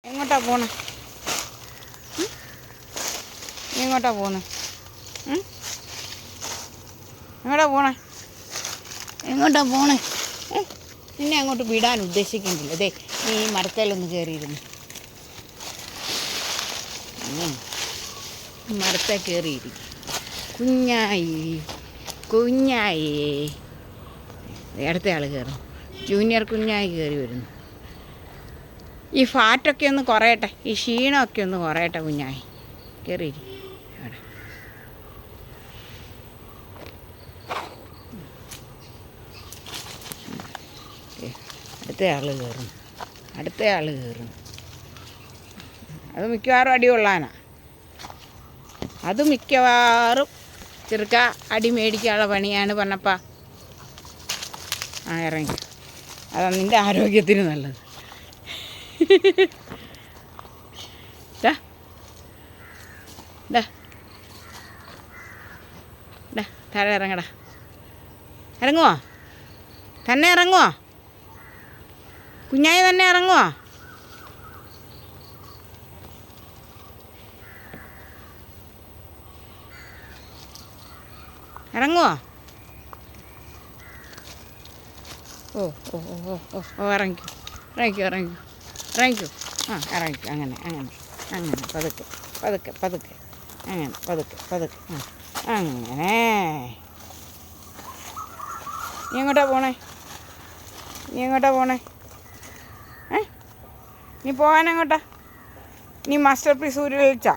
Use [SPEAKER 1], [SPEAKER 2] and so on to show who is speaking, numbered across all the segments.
[SPEAKER 1] എങ്ങോട്ടാ പോണേ? നീ എങ്ങോട്ടാ പോന്നെ? എങ്ങോട്ടാ പോണേ? എങ്ങോട്ടാ പോണേ? നിന്നെ അങ്ങോട്ട് വിടാൻ ഉദ്ദേശിക്കുന്നില്ല. അതെ, നീ ഈ മരത്തേലൊന്ന് കയറിയിരുന്നു. മരത്തെ കയറിയിരിക്കും. കുഞ്ഞായി കുഞ്ഞായി. അടുത്ത ആൾ കയറും. ജൂനിയർ കുഞ്ഞായി കയറി വരുന്നു. ഈ ഫാറ്റൊക്കെ ഒന്ന് കുറയട്ടെ, ഈ ക്ഷീണമൊക്കെ ഒന്ന് കുറയട്ടെ. കുഞ്ഞായി കയറിയിരിക്കും അവിടെ. അടുത്ത ആൾ കയറും. അത് മിക്കവാറും അടി കൊള്ളാനാ. അത് മിക്കവാറും ചെറുക്ക അടി മേടിക്കാനുള്ള പണിയാണ് പറഞ്ഞപ്പാ. ഇറങ്ങി. അതാണ് നിൻ്റെ ആരോഗ്യത്തിന് നല്ലത്. താഴെ ഇറങ്ങടാ. ഇറങ്ങുവോ? തന്നെ ഇറങ്ങുവോ? കുഞ്ഞായി തന്നെ ഇറങ്ങുവോ? ഇറങ്ങുവോ? ഓ ഓ ഓ ഓ ഓ ഇറങ്ങിക്കോ ഇറങ്ങിക്കോ ഇറങ്ങിക്കോ ഇറങ്ങിക്കോ. ഇറങ്ങിക്കോ. അങ്ങനെ അങ്ങനെ അങ്ങനെ പതുക്കെ പതുക്കെ പതുക്കെ അങ്ങനെ പതുക്കെ പതുക്കെ. അങ്ങനെ. നീ എങ്ങോട്ടാ പോണേ? നീ എങ്ങോട്ടാ പോണേ? നീ പോകാനെങ്ങോട്ടാ? നീ മാസ്റ്റർ പീസ് ഊരിച്ചാ?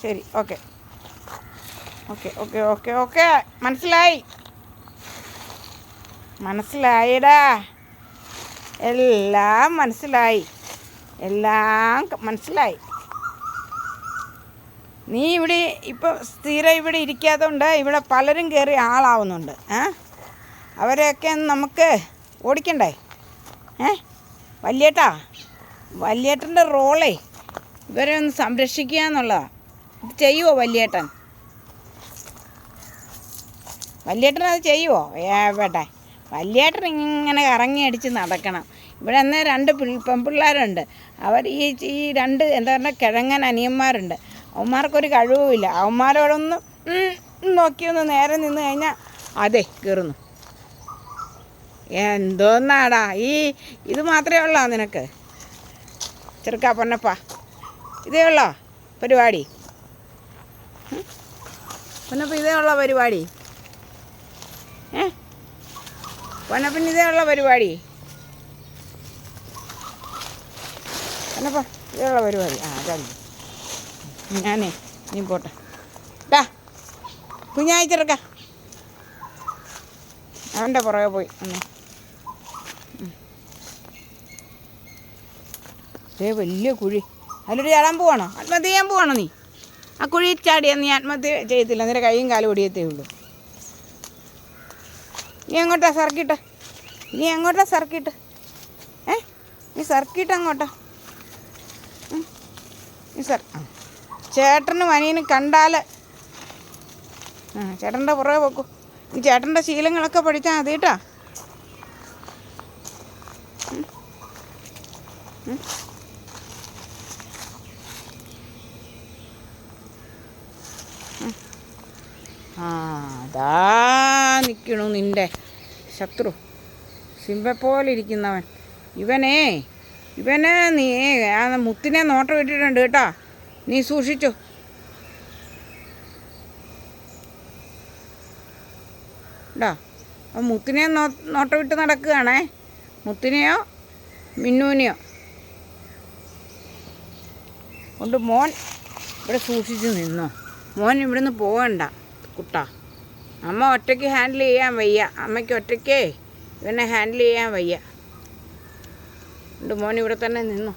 [SPEAKER 1] ശരി, okay okay okay okay okay. മനസ്സിലായിടാ. എല്ലാം മനസ്സിലായി. നീ ഇവിടെ ഇപ്പോൾ സ്ഥിരം ഇവിടെ ഇരിക്കാത്തതുകൊണ്ട് ഇവിടെ പലരും കയറി ആളാവുന്നുണ്ട്. അവരെയൊക്കെ നമുക്ക് ഓടിക്കണ്ടേ? വലിയേട്ടൻ്റെ റോളേ ഇവരെ ഒന്ന് സംരക്ഷിക്കുക എന്നുള്ളതാണ്. ഇത് ചെയ്യുമോ വലിയേട്ടൻ? അത് ചെയ്യുമോ? വേട്ടെ, വലിയേട്ടൻ ഇങ്ങനെ കറങ്ങി അടിച്ച് നടക്കണം. ഇവിടെ എന്നാൽ 2 പെൺപിള്ളേരുണ്ട്. അവർ ഈ 2 എന്താ പറഞ്ഞാൽ കിഴങ്ങൻ അനിയന്മാരുണ്ട്. അവന്മാർക്കൊരു കഴിവുമില്ല. അവന്മാരോടൊന്ന് നോക്കിയൊന്ന് നേരെ നിന്ന് കഴിഞ്ഞാൽ അതെ കയറുന്നു. എന്തോന്നാടാ ഇത് മാത്രമേ ഉള്ളോ നിനക്ക്? ചെറുക്കാ പൊന്നപ്പാ, ഇതേ ഉള്ളോ പരിപാടി? പൊന്നപ്പ ഇതേ ഉള്ള പരിപാടി? പൊന്നപ്പന് ഇതേ ഉള്ള പരിപാടി? പൊന്നപ്പ ഇതേ ഉള്ള പരിപാടി? അതല്ല ഞാനേ, നീ പോട്ടെ. കുഞ്ഞായി ചെറുക്ക അവൻ്റെ പുറകെ പോയി. വലിയ കുഴി. അതിലൊരു ചാടാൻ പോവാണോ? ആത്മഹത്യ ചെയ്യാൻ പോവാണോ നീ? ആ കുഴി ചാടിയാൽ നീ ആത്മഹത്യ ചെയ്യത്തില്ല. നിന്റെ കൈയും കാലും ഒടിയത്തേ ഉള്ളൂ. നീ എങ്ങോട്ടാ സർക്കിട്ട്? നീ സർക്കിട്ട് അങ്ങോട്ടാ? ചേട്ടനും അനിയനും കണ്ടാൽ ചേട്ടൻ്റെ പുറകെ വെക്കൂ. നീ ചേട്ടൻ്റെ ശീലങ്ങളൊക്കെ പഠിച്ചാൽ മതി കേട്ടോ. അതാ നിൽക്കണു നിൻ്റെ ശത്രു, സിംഹ ഇരിക്കുന്നവൻ. ഇവനെ നീ മുത്തിനെ നോട്ടം ഇട്ടിട്ടുണ്ട് കേട്ടോ. നീ സൂക്ഷിച്ചു. മുത്തിനെ നോട്ടം ഇട്ട് നടക്കുകയാണേ. മുത്തിനെയോ മിന്നൂനെയോ കൊണ്ട് മോൻ ഇവിടെ സൂക്ഷിച്ച് നിന്നോ. മോൻ ഇവിടെ നിന്ന് പോകണ്ട കുട്ടാ. അമ്മ ഒറ്റയ്ക്ക് ഹാൻഡിൽ ചെയ്യാൻ വയ്യ. അമ്മയ്ക്ക് ഒറ്റയ്ക്കേ ഇവനെ ഹാൻഡിൽ ചെയ്യാൻ വയ്യ. മോൻ ഇവിടെ തന്നെ നിന്നു.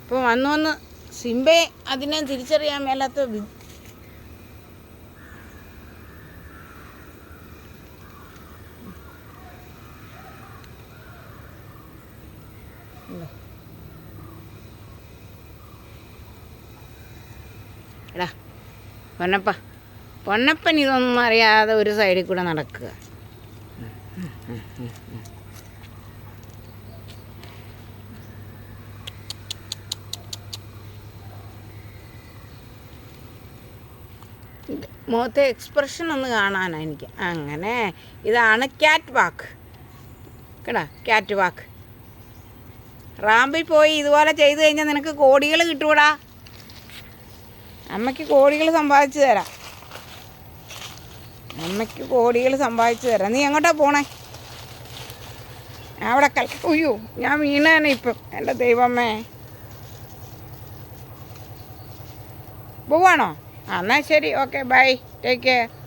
[SPEAKER 1] ഇപ്പോൾ വന്നു സിംബയെ അതിനെ തിരിച്ചറിയാൻ മേലാത്ത പൊന്നപ്പൻ ഇതൊന്നും അറിയാതെ ഒരു സൈഡിൽ കൂടെ നടക്കുക. മുഖത്തെ എക്സ്പ്രഷൻ ഒന്ന് കാണാനാണ് എനിക്ക്. അങ്ങനെ ഇതാണ് ക്യാറ്റ് വാക്ക് കേടാ, ക്യാറ്റ് വാക്ക്. റാമ്പിൽ പോയി ഇതുപോലെ ചെയ്ത് കഴിഞ്ഞാൽ നിനക്ക് കോടികൾ കിട്ടൂടാ. അമ്മയ്ക്ക് കോടികൾ സമ്പാദിച്ചു തരാം, അമ്മയ്ക്ക് കോടികൾ സമ്പാദിച്ചു തരാം. നീ എങ്ങോട്ടാ പോണേ? അവിടെ ഉയ്യോ, ഞാൻ വീണേനെ ഇപ്പം. എൻ്റെ ദൈവമേ, പോവാണോ? എന്നാൽ ശരി, ഓക്കെ, ബൈ, ടേക്ക് കെയർ.